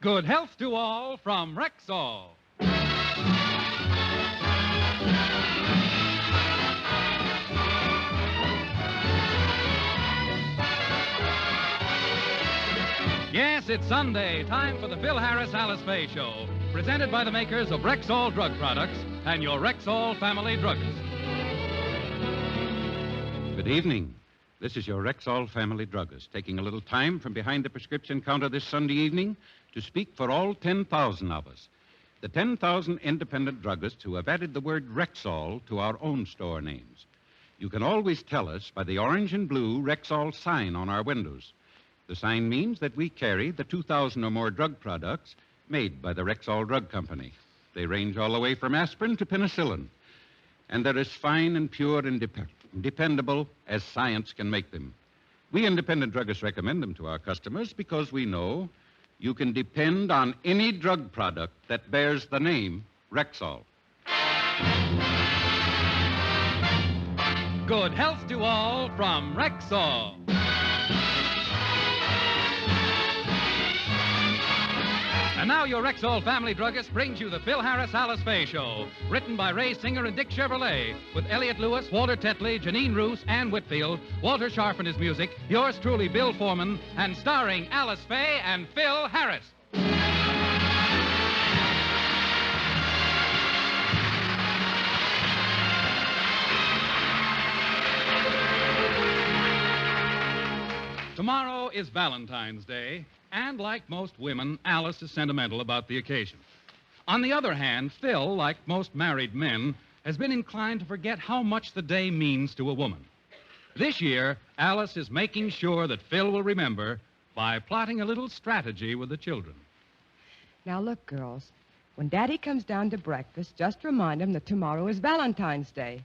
Good health to all from Rexall. Yes, it's Sunday, time for the Phil Harris-Alice Faye Show, presented by the makers of Rexall Drug Products and your Rexall family druggist. Good evening. This is your Rexall family druggist, taking a little time from behind the prescription counter this Sunday evening to speak for all 10,000 of us. The 10,000 independent druggists who have added the word Rexall to our own store names. You can always tell us by the orange and blue Rexall sign on our windows. The sign means that we carry the 2,000 or more drug products made by the Rexall Drug Company. They range all the way from aspirin to penicillin. And they're as fine and pure and dependable as science can make them. We independent druggists recommend them to our customers because we know you can depend on any drug product that bears the name Rexall. Good health to all from Rexall. And now your Rexall family druggist brings you the Phil Harris-Alice Faye Show, written by Ray Singer and Dick Chevrolet, with Elliot Lewis, Walter Tetley, Janine Roos, Ann Whitfield, Walter Sharp and his music, yours truly, Bill Foreman, and starring Alice Faye and Phil Harris. Tomorrow is Valentine's Day, and like most women, Alice is sentimental about the occasion. On the other hand, Phil, like most married men, has been inclined to forget how much the day means to a woman. This year, Alice is making sure that Phil will remember by plotting a little strategy with the children. Now, look, girls, when Daddy comes down to breakfast, just remind him that tomorrow is Valentine's Day.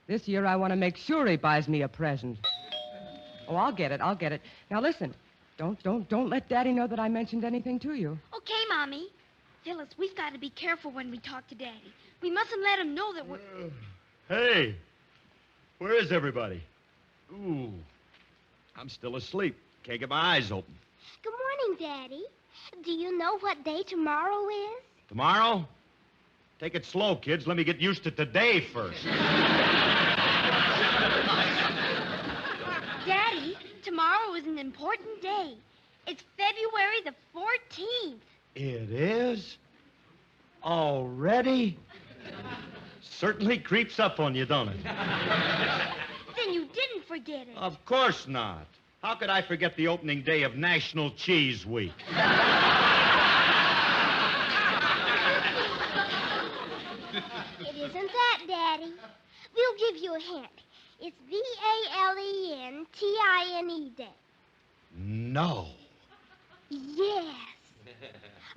This year, I want to make sure he buys me a present. Oh, I'll get it. Now, listen. Don't let Daddy know that I mentioned anything to you. Okay, Mommy. Phyllis, we've got to be careful when we talk to Daddy. We mustn't let him know that we're... Hey, where is everybody? Ooh, I'm still asleep. Can't get my eyes open. Good morning, Daddy. Do you know what day tomorrow is? Tomorrow? Take it slow, kids. Let me get used to today first. Daddy, tomorrow is an important day. It's February the 14th. It is? Already? Certainly creeps up on you, don't it? Then you didn't forget it. Of course not. How could I forget the opening day of National Cheese Week? It isn't that, Daddy. We'll give you a hint. It's Valentine Day. No. Yes.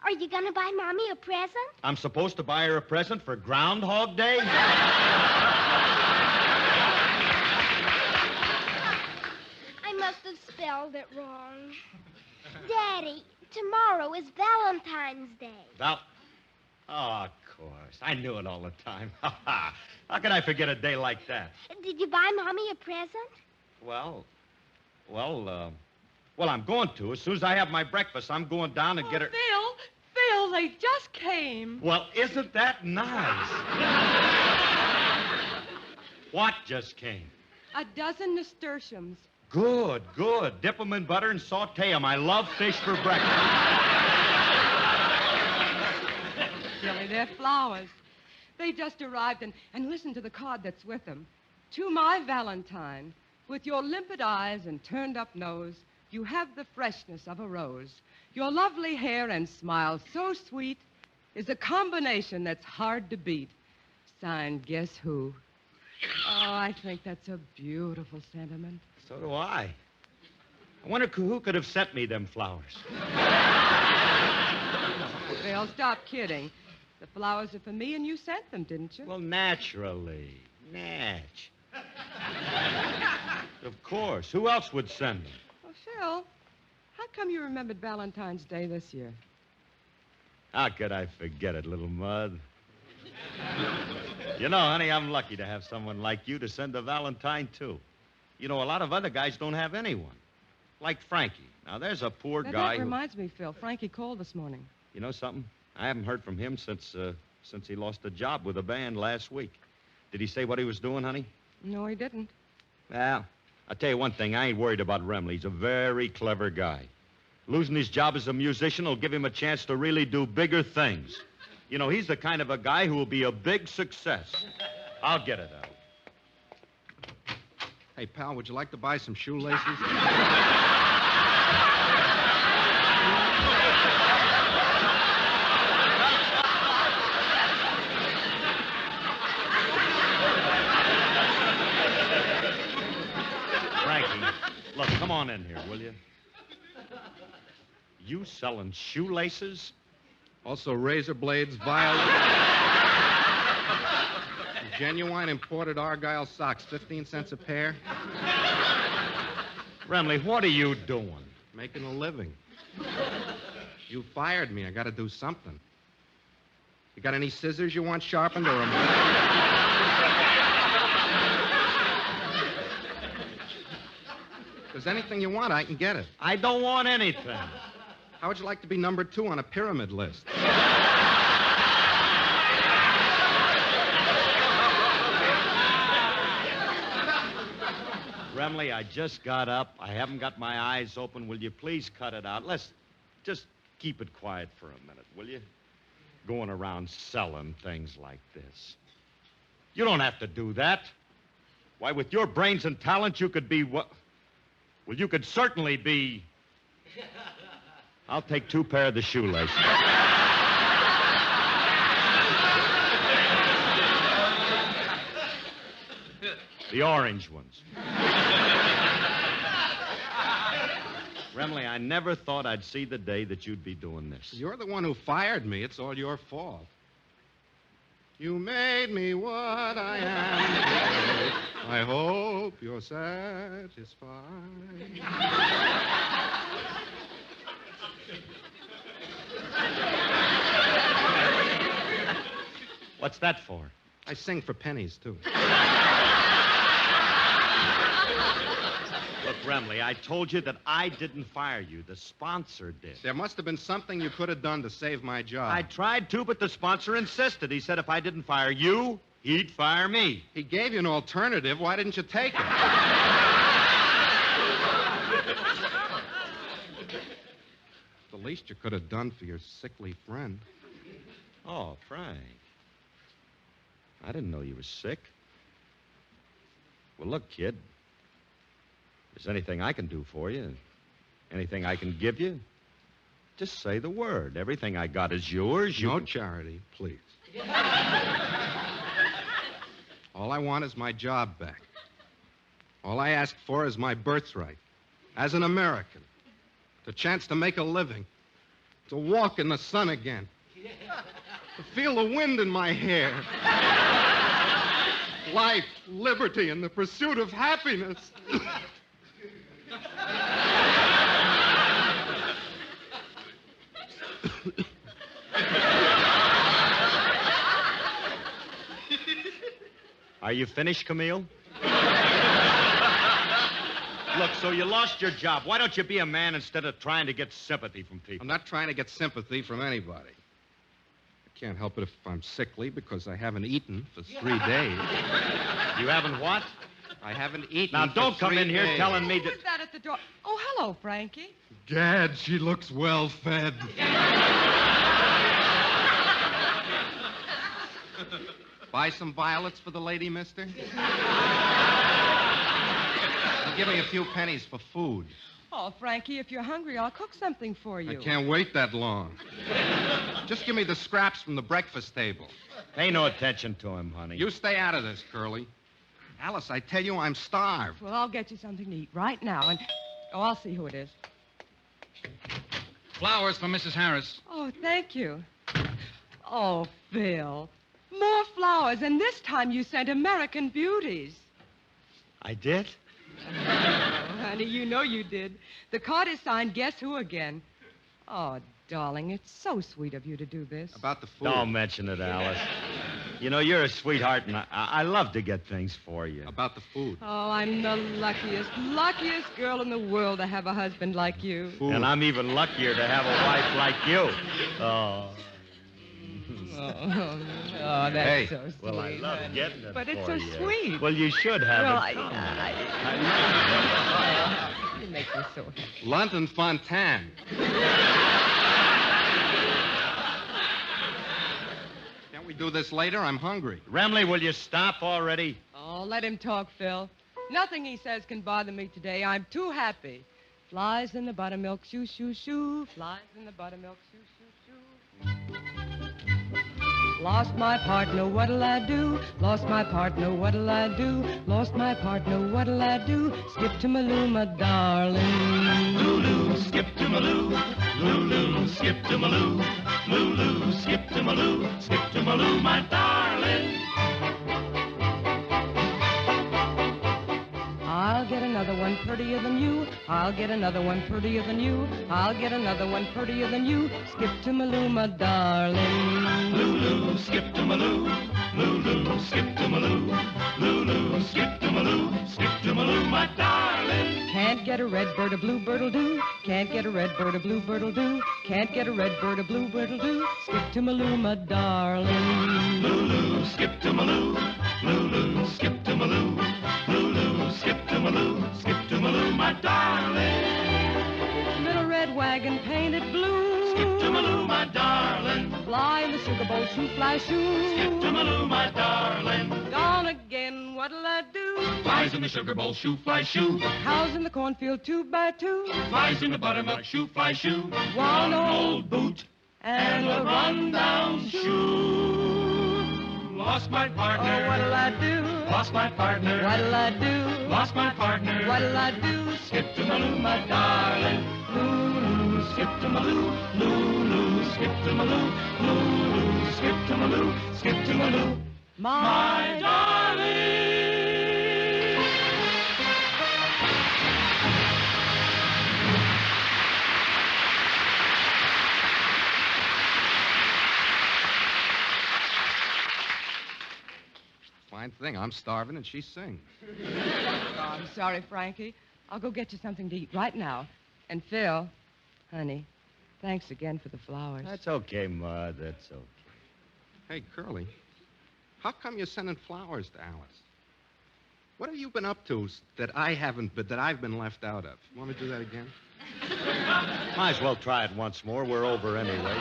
Are you going to buy Mommy a present? I'm supposed to buy her a present for Groundhog Day? I must have spelled it wrong. Daddy, tomorrow is Valentine's Day. Oh, of course. I knew it all the time. How could I forget a day like that? Did you buy Mommy a present? Well, I'm going to. As soon as I have my breakfast, I'm going down and get her... Phil, they just came. Well, isn't that nice? What just came? A dozen nasturtiums. Good. Dip them in butter and saute them. I love fish for breakfast. Silly, they're flowers. They just arrived, and listen to the card that's with them. To my Valentine, with your limpid eyes and turned-up nose, you have the freshness of a rose. Your lovely hair and smile so sweet is a combination that's hard to beat. Signed, guess who? Oh, I think that's a beautiful sentiment. So do I. I wonder who could have sent me them flowers. Phil, stop kidding. The flowers are for me, and you sent them, didn't you? Well, naturally. Of course. Who else would send them? Well, Phil, how come you remembered Valentine's Day this year? How could I forget it, little mud? You know, honey, I'm lucky to have someone like you to send a Valentine to. You know, a lot of other guys don't have anyone. Like Frankie. Now, there's a poor Now, guy that reminds me, Phil. Frankie called this morning. You know something? I haven't heard from him since he lost a job with a band last week. Did he say what he was doing, honey? No, he didn't. Well, I'll tell you one thing. I ain't worried about Remley. He's a very clever guy. Losing his job as a musician will give him a chance to really do bigger things. You know, he's the kind of a guy who will be a big success. I'll get it out. Hey, pal, would you like to buy some shoelaces? Frankie, look, come on in here, will you? You selling shoelaces? Also razor blades, violets. Genuine imported Argyle socks, 15 cents a pair. Remley, what are you doing? Making a living. You fired me. I got to do something. You got any scissors you want sharpened or a... If there's anything you want, I can get it. I don't want anything. How would you like to be number 2 on a pyramid list? Remley, I just got up. I haven't got my eyes open. Will you please cut it out? Let's just keep it quiet for a minute, will you? Going around selling things like this. You don't have to do that. Why, with your brains and talent, you could be what? Well, you could certainly be... I'll take 2 pair of the shoelaces. The orange ones. Remley, I never thought I'd see the day that you'd be doing this. You're the one who fired me. It's all your fault. You made me what I am. I hope you're satisfied. What's that for? I sing for pennies, too. Look, Remley, I told you that I didn't fire you. The sponsor did. There must have been something you could have done to save my job. I tried to, but the sponsor insisted. He said if I didn't fire you, he'd fire me. He gave you an alternative. Why didn't you take it? The least you could have done for your sickly friend. Oh, Frank. I didn't know you were sick. Well, look, kid. If there's anything I can do for you, anything I can give you, just say the word. Everything I got is yours. No charity, please. All I want is my job back. All I ask for is my birthright. As an American. The chance to make a living. To walk in the sun again. To feel the wind in my hair. Life, liberty, and the pursuit of happiness. Are you finished, Camille? Look, so you lost your job. Why don't you be a man instead of trying to get sympathy from people? I'm not trying to get sympathy from anybody. I can't help it if I'm sickly because I haven't eaten for 3 days. You haven't what? I haven't eaten Now, for don't come 3 in here days. telling me that... Who's that at the door? Oh, hello, Frankie. Gad, she looks well fed. Buy some violets for the lady, mister? And give me a few pennies for food. Oh, Frankie, if you're hungry, I'll cook something for you. I can't wait that long. Just give me the scraps from the breakfast table. Pay no attention to him, honey. You stay out of this, Curly. Alice, I tell you, I'm starved. Well, I'll get you something to eat right now, and... Oh, I'll see who it is. Flowers for Mrs. Harris. Oh, thank you. Oh, Phil. More flowers, and this time you sent American Beauties. I did? Oh, honey, you know you did. The card is signed Guess Who again. Oh, darling, it's so sweet of you to do this. About the food. Don't mention it, Alice. You know, you're a sweetheart, and I love to get things for you. About the food. Oh, I'm the luckiest girl in the world to have a husband like you. Food. And I'm even luckier to have a wife like you. Oh. Oh, that's Hey. so sweet. Well, I love honey. getting it But it's for so you. sweet. Well, you should have Well, it. you make me so happy. London Fontaine. Can't we do this later? I'm hungry. Remley, will you stop already? Oh, let him talk, Phil. Nothing he says can bother me today. I'm too happy. Flies in the buttermilk, shoo, shoo, shoo. Flies in the buttermilk, shoo, shoo, shoo. Lost my partner, what'll I do? Lost my partner, what'll I do? Lost my partner, what'll I do? Skip to Maloo, my darling. Lulu, skip to Maloo. Lulu, skip to Maloo. Lulu, skip to Maloo. Skip to Maloo, my darling. I'll get another one prettier than you. I'll get another one prettier than you. I'll get another one prettier than you. Skip to Maloo, my darling. Lulu, skip to Maloo. Lulu, skip to Maloo. Lulu, skip to Maloo. Skip to Maloo, my darling. Can't get a red bird, a blue bird'll do. Can't get a red bird, a blue bird'll do. Can't get a red bird, a blue bird'll do. Skip to Maloo, my darling. Lulu, skip to Maloo. Lulu, skip to Maloo. Lulu, skip to Maloo. Skip to Maloo, my darling. Little red wagon painted blue. Skip to Maloo, my darling. Fly in the sugar bowl, shoo, fly, shoo. Skip to Maloo, my darling. Gone again, what'll I do? Flies in the sugar bowl, shoo, fly, shoo. Cows in the cornfield, two by two. Flies in the buttermilk, shoo, fly, shoo. One old boot and a run-down shoe. Lost my partner. Oh, what'll I do? Lost my partner. What'll I do? Lost my partner. What'll I do? Skip to Maloo, my darling. Lulu, skip to Maloo. Lulu, skip to Maloo. Lulu, skip to Maloo. Skip to Maloo, my darling. Fine thing. I'm starving and she sings. Oh, I'm sorry, Frankie. I'll go get you something to eat right now. And Phil, honey, thanks again for the flowers. That's okay, Mud. That's okay. Hey, Curly, how come you're sending flowers to Alice? What have you been up to that I haven't, but that I've been left out of? You want me to do that again? Might as well try it once more. We're over anyway.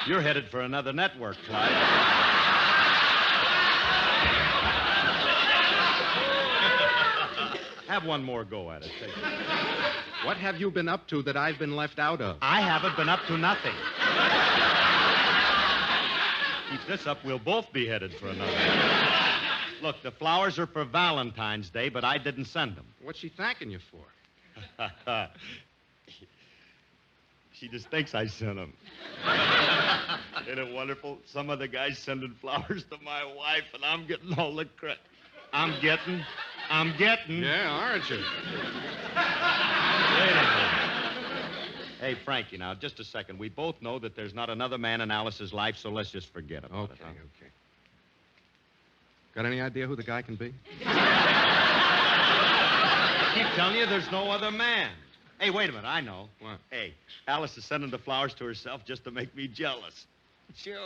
You're headed for another network, Clyde. Have one more go at it. Take it. What have you been up to that I've been left out of? I haven't been up to nothing. Keep this up, we'll both be headed for another. Look, the flowers are for Valentine's Day, but I didn't send them. What's she thanking you for? She just thinks I sent them. Isn't it wonderful? Some of the guys sending flowers to my wife, and I'm getting all the credit. I'm getting. Yeah, aren't you? Wait a minute. Hey, Frankie, now, just a second. We both know that there's not another man in Alice's life, so let's just forget about it. Okay. Got any idea who the guy can be? I keep telling you there's no other man. Hey, wait a minute. I know. What? Hey, Alice is sending the flowers to herself just to make me jealous. Sure.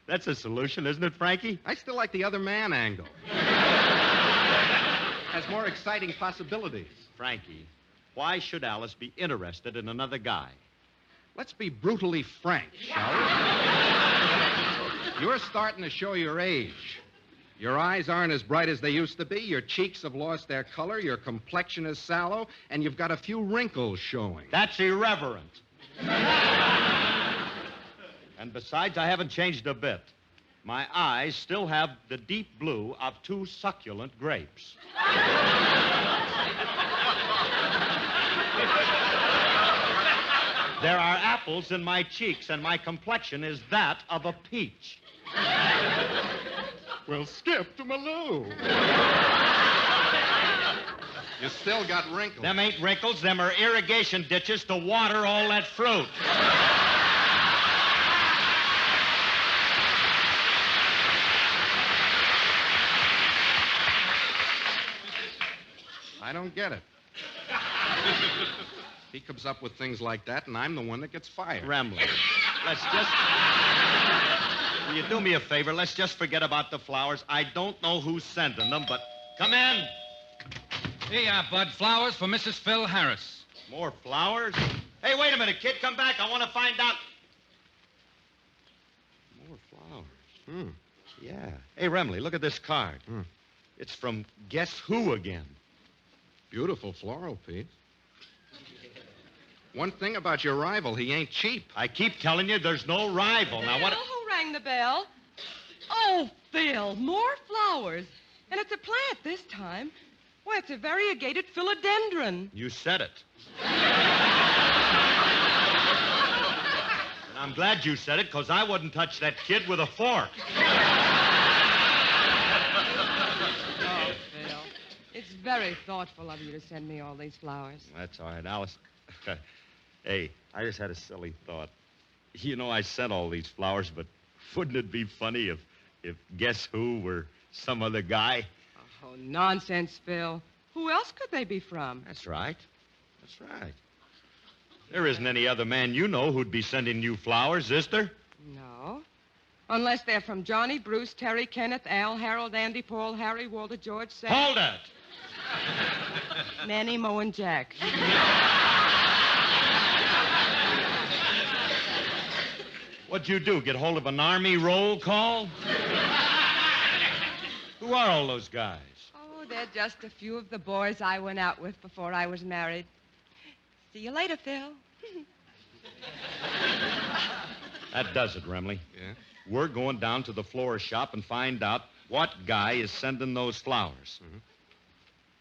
That's a solution, isn't it, Frankie? I still like the other man angle. Has more exciting possibilities. Frankie, why should Alice be interested in another guy? Let's be brutally frank, shall we? You're starting to show your age. Your eyes aren't as bright as they used to be. Your cheeks have lost their color. Your complexion is sallow. And you've got a few wrinkles showing. That's irreverent. And besides, I haven't changed a bit. My eyes still have the deep blue of two succulent grapes. There are apples in my cheeks, and my complexion is that of a peach. Well, skip to Maloo. You still got wrinkles. Them ain't wrinkles. Them are irrigation ditches to water all that fruit. I don't get it. He comes up with things like that, and I'm the one that gets fired. Rambling. Let's just... Will you do me a favor? Let's just forget about the flowers. I don't know who's sending them, but... Come in. Here you are, Bud. Flowers for Mrs. Phil Harris. More flowers? Hey, wait a minute, kid. Come back. I want to find out... More flowers. Yeah. Hey, Remley, look at this card. It's from Guess Who again. Beautiful floral, Pete. One thing about your rival, he ain't cheap. I keep telling you there's no rival. Now, what... Who rang the bell? Oh, Phil, more flowers. And it's a plant this time. Why, it's a variegated philodendron. You said it. And I'm glad you said it, because I wouldn't touch that kid with a fork. Oh, Phil, it's very thoughtful of you to send me all these flowers. That's all right, Alice. Hey, I just had a silly thought. You know, I sent all these flowers, but wouldn't it be funny if Guess Who were some other guy? Oh, nonsense, Phil. Who else could they be from? That's right. That's right. There isn't any other man you know who'd be sending you flowers, is there? No. Unless they're from Johnny, Bruce, Terry, Kenneth, Al, Harold, Andy, Paul, Harry, Walter, George, Sam... Hold it! Manny, Mo, and Jack. What'd you do, get hold of an army roll call? Who are all those guys? Oh, they're just a few of the boys I went out with before I was married. See you later, Phil. That does it, Remley. Yeah? We're going down to the florist shop and find out what guy is sending those flowers.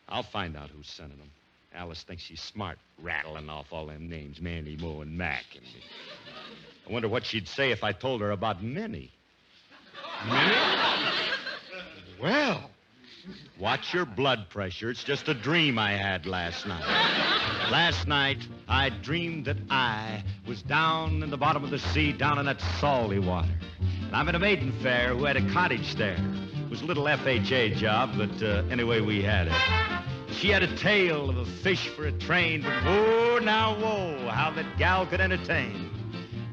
I'll find out who's sending them. Alice thinks she's smart, rattling off all them names, Manny, Mo, and Mac. And I wonder what she'd say if I told her about Minnie. Minnie? Well. Watch your blood pressure. It's just a dream I had last night. Last night, I dreamed that I was down in the bottom of the sea, down in that salty water. And I met a maiden fair who had a cottage there. It was a little FHA job, but anyway, we had it. She had a tale of a fish for a train, but whoa, now, whoa, how that gal could entertain.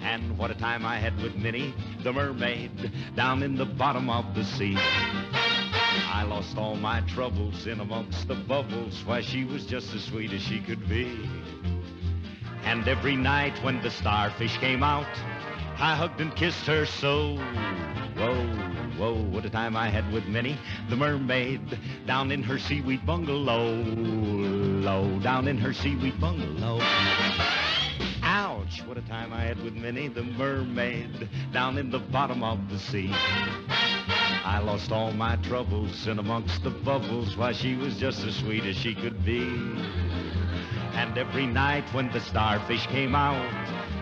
And what a time I had with Minnie, the mermaid, down in the bottom of the sea. I lost all my troubles in amongst the bubbles. Why, she was just as sweet as she could be. And every night when the starfish came out, I hugged and kissed her so. Whoa, whoa, what a time I had with Minnie, the mermaid, down in her seaweed bungalow. Low, down in her seaweed bungalow. Ouch, what a time I had with Minnie, the mermaid, down in the bottom of the sea. I lost all my troubles in amongst the bubbles. Why, she was just as sweet as she could be. And every night when the starfish came out,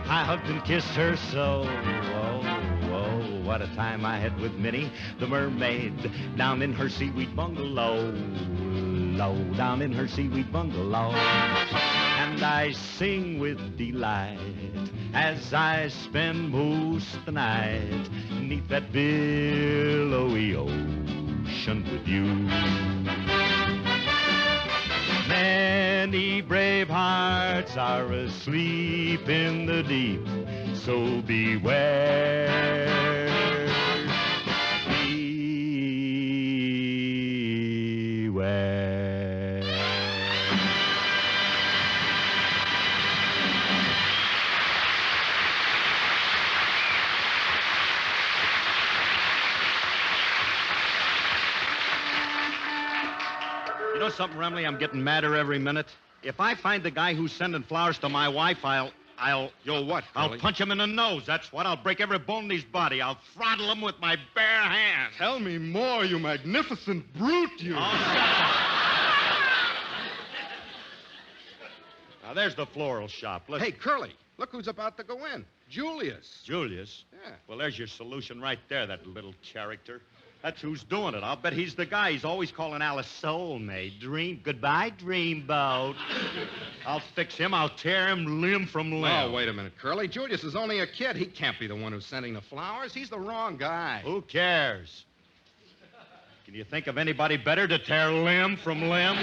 I hugged and kissed her so. Whoa, whoa, what a time I had with Minnie, the mermaid, down in her seaweed bungalow. Low, down in her seaweed bungalow. And I sing with delight as I spend most the night neath that billowy ocean with you. Many brave hearts are asleep in the deep, so beware. Beware. You know something, Remley? I'm getting madder every minute. If I find the guy who's sending flowers to my wife, You'll what, I'll Curly? punch him in the nose. That's what. I'll break every bone in his body. I'll throttle him with my bare hands. Tell me more, you magnificent brute, you. Oh, shut up. Now, there's the floral shop. Look. Hey, Curly, look who's about to go in. Julius. Julius? Yeah. Well, there's your solution right there, that little character. That's who's doing it. I'll bet he's the guy. He's always calling Alice soulmate. Goodbye, dreamboat. I'll fix him. I'll tear him limb from limb. Oh, wait a minute, Curly. Julius is only a kid. He can't be the one who's sending the flowers. He's the wrong guy. Who cares? Can you think of anybody better to tear limb from limb?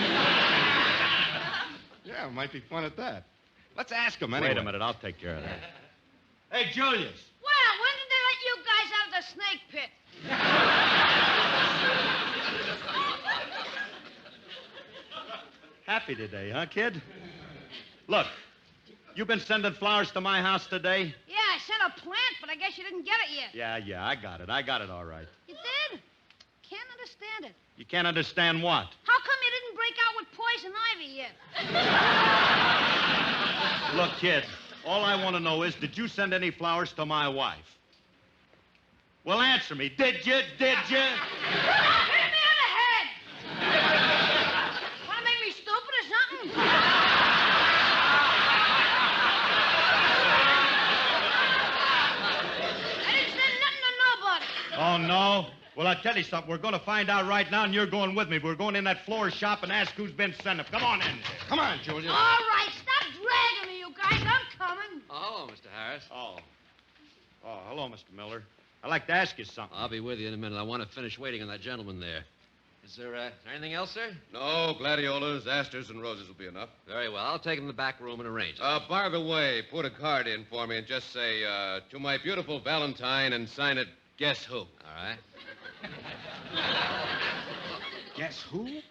Yeah, it might be fun at that. Let's ask him anyway. Wait a minute. I'll take care of that. Hey, Julius. Well, when did they let you guys out of the snake pit? Happy today, huh, kid? Look, you been sending flowers to my house today? Yeah, I sent a plant, but I guess you didn't get it yet. Yeah, I got it. I got it all right. You did? Can't understand it. You can't understand what? How come you didn't break out with poison ivy yet? Look, kid, all I want to know is, did you send any flowers to my wife? Well, answer me. Did you? Did you? Hit me on the head! Want to make me stupid or something? I didn't send nothing to nobody. Oh, no? Well, I'll tell you something. We're going to find out right now, and you're going with me. We're going in that floor shop and ask who's been sending them. Come on in. Come on, Julius. All right, stop dragging me, you guys. I'm coming. Oh, hello, Mr. Harris. Oh, hello, Mr. Miller. I'd like to ask you something. I'll be with you in a minute. I want to finish waiting on that gentleman there. Is there anything else, sir? No, gladiolas, asters, and roses will be enough. Very well. I'll take him to the back room and arrange it. By the way, put a card in for me and just say, to my beautiful Valentine, and sign it, Guess Who. All right. Guess who? Did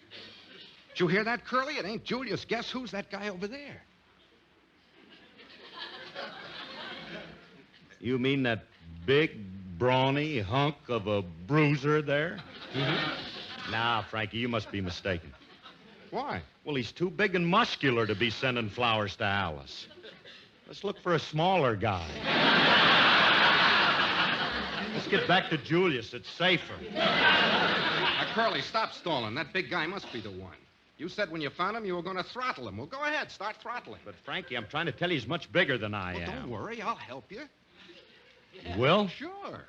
you hear that, Curly? It ain't Julius. Guess who's that guy over there? You mean that big, brawny hunk of a bruiser there? Mm-hmm. Nah, Frankie, you must be mistaken. Why? Well, he's too big and muscular to be sending flowers to Alice. Let's look for a smaller guy. Let's get back to Julius. It's safer. Now, Curly, stop stalling. That big guy must be the one. You said when you found him you were going to throttle him. Well, go ahead. Start throttling. But, Frankie, I'm trying to tell you he's much bigger than I am. Don't worry. I'll help you. You will? Sure.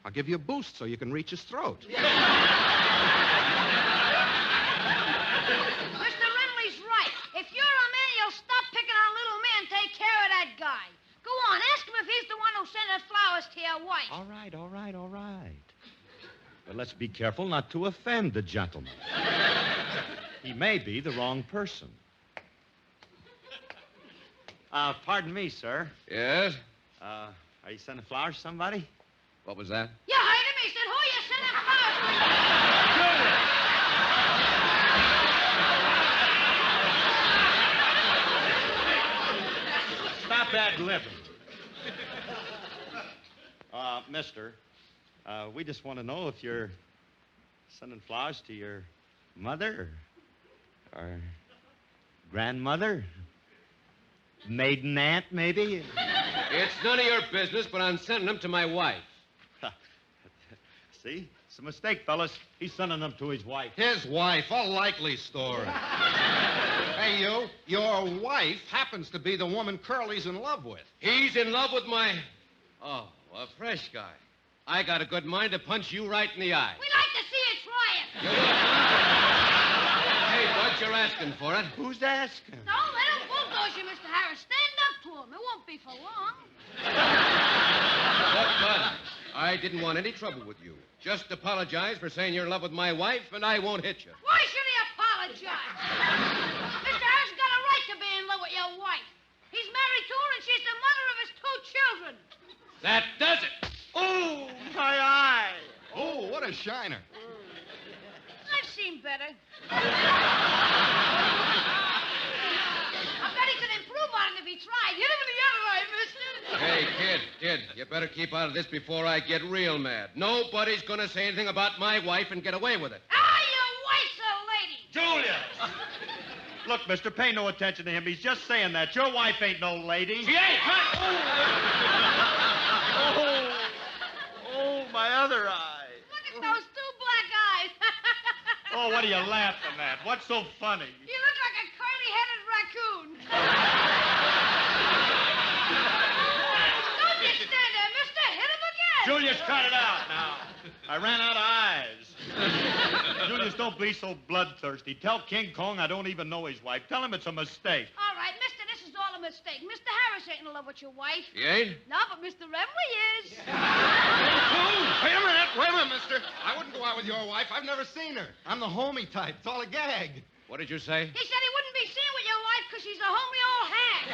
I'll give you a boost so you can reach his throat. Mr. Renly's right. If you're a man, you'll stop picking on little men and take care of that guy. Go on, ask him if he's the one who sent the flowers to your wife. All right. But let's be careful not to offend the gentleman. He may be the wrong person. Pardon me, sir. Yes? Are you sending flowers to somebody? What was that? You heard him. He said, who you sending flowers to? Stop ad-libbing. Mister, we just want to know if you're sending flowers to your mother or grandmother, maiden aunt, maybe. It's none of your business, but I'm sending them to my wife. See? It's a mistake, fellas. He's sending them to his wife. His wife, a likely story. Hey, you, your wife happens to be the woman Curly's in love with. He's in love with my... Oh, a fresh guy. I got a good mind to punch you right in the eye. We'd like to see you try it. Hey, Bud, you're asking for it. Who's asking? Don't let him bulldoze you, Mr. Harris. Stand up to him. It won't be for long. Look, Bud, I didn't want any trouble with you. Just apologize for saying you're in love with my wife, and I won't hit you. Why should he apologize? Mr. Harris got a right to be in love with your wife. He's married to her, and she's the mother of his 2 children. That does it. Oh, my eye. Oh, what a shiner. I've seen better. I bet he could improve on it if he tried. Hit him in the other eye, mister. Hey, kid, you better keep out of this before I get real mad. Nobody's going to say anything about my wife and get away with it. Ah, your wife's a lady. Julius! Look, mister, pay no attention to him. He's just saying that. Your wife ain't no lady. She ain't, Oh, my other eye. Look at those 2 black eyes. Oh, what are you laughing at? What's so funny? You look like a curly-headed raccoon. Don't you stand there, mister. Hit him again. Julius, cut it out now. I ran out of eyes. Julius, don't be so bloodthirsty. Tell King Kong I don't even know his wife. Tell him it's a mistake. All right, mister, this is all a mistake. Mr. Harris ain't in love with your wife. He ain't? No, but Mr. Remley is. Wait a minute, mister. I wouldn't go out with your wife. I've never seen her. I'm the homey type. It's all a gag. What did you say? He said he wouldn't be seen with your wife because she's a homely old hag.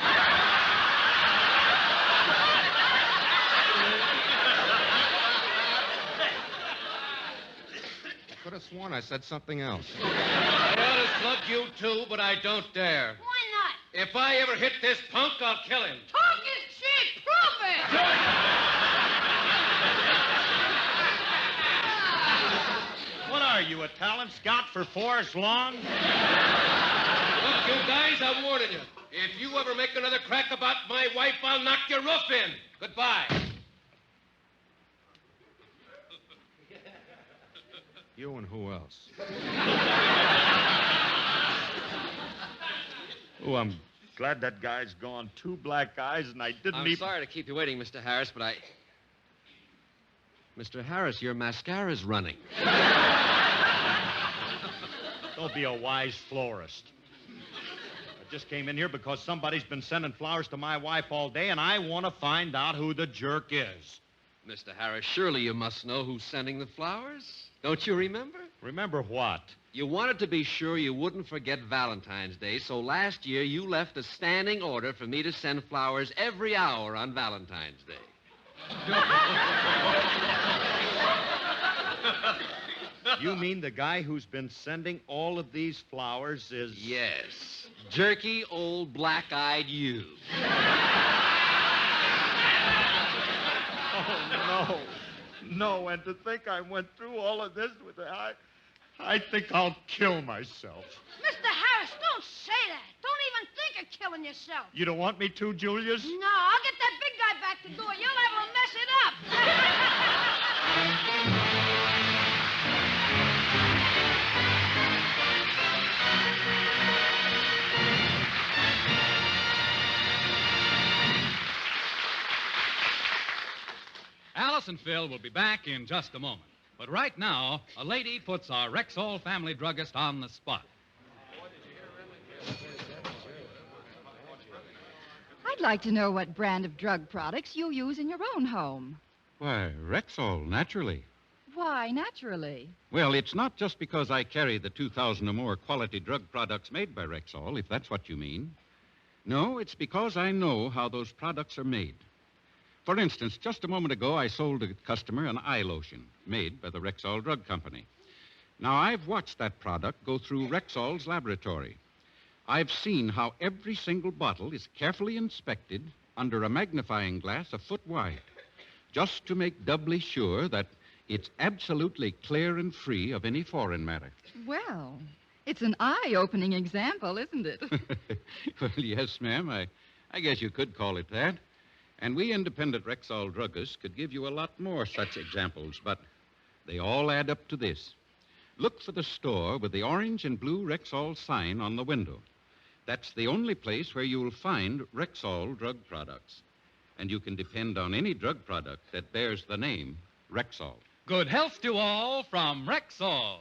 I could have sworn I said something else. I ought to slug you too, but I don't dare. Why not? If I ever hit this punk, I'll kill him. Talk is cheap. Prove it. What are you, a talent scout for Forrest Lawn? Look, you guys, I'm warning you. If you ever make another crack about my wife, I'll knock your roof in. Goodbye. You and who else? Oh, I'm glad that guy's gone. 2 black eyes, and I didn't I'm even... sorry to keep you waiting, Mr. Harris, but I... Mr. Harris, your mascara's running. Don't be a wise florist. I just came in here because somebody's been sending flowers to my wife all day, and I want to find out who the jerk is. Mr. Harris, surely you must know who's sending the flowers. Don't you remember? Remember what? You wanted to be sure you wouldn't forget Valentine's Day, so last year you left a standing order for me to send flowers every hour on Valentine's Day. You mean the guy who's been sending all of these flowers is... Yes. Jerky old black-eyed you. Oh, no. No, and to think I went through all of this with her, I think I'll kill myself. Mr. Harris, don't say that. Don't even think of killing yourself. You don't want me to, Julius? No, I'll get that big guy back to do it. You'll have to mess it Alice and Phil will be back in just a moment. But right now, a lady puts our Rexall family druggist on the spot. I'd like to know what brand of drug products you use in your own home. Why, Rexall, naturally. Why, naturally. Well, it's not just because I carry the 2,000 or more quality drug products made by Rexall, if that's what you mean. No, it's because I know how those products are made. For instance, just a moment ago, I sold a customer an eye lotion made by the Rexall Drug Company. Now, I've watched that product go through Rexall's laboratory. I've seen how every single bottle is carefully inspected under a magnifying glass a foot wide, just to make doubly sure that it's absolutely clear and free of any foreign matter. Well, it's an eye-opening example, isn't it? Well, yes, ma'am. I guess you could call it that. And we independent Rexall druggists could give you a lot more such examples, but they all add up to this. Look for the store with the orange and blue Rexall sign on the window. That's the only place where you'll find Rexall drug products. And you can depend on any drug product that bears the name Rexall. Good health to all from Rexall.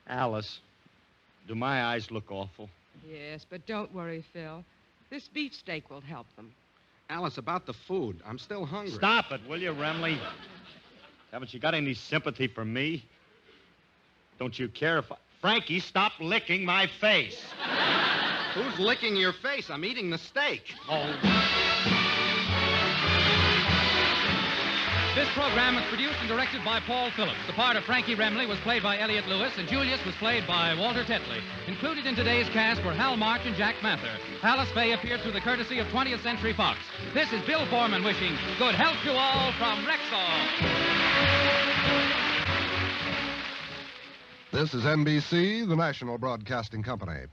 Alice, do my eyes look awful? Yes, but don't worry, Phil. This beefsteak will help them. Alice, about the food. I'm still hungry. Stop it, will you, Remley? Haven't you got any sympathy for me? Don't you care if I... Frankie, stop licking my face. Who's licking your face? I'm eating the steak. Oh. This program was produced and directed by Paul Phillips. The part of Frankie Remley was played by Elliot Lewis, and Julius was played by Walter Tetley. Included in today's cast were Hal March and Jack Mather. Alice Faye appeared through the courtesy of 20th Century Fox. This is Bill Foreman wishing good health to all from Rexall. This is NBC, the national broadcasting company.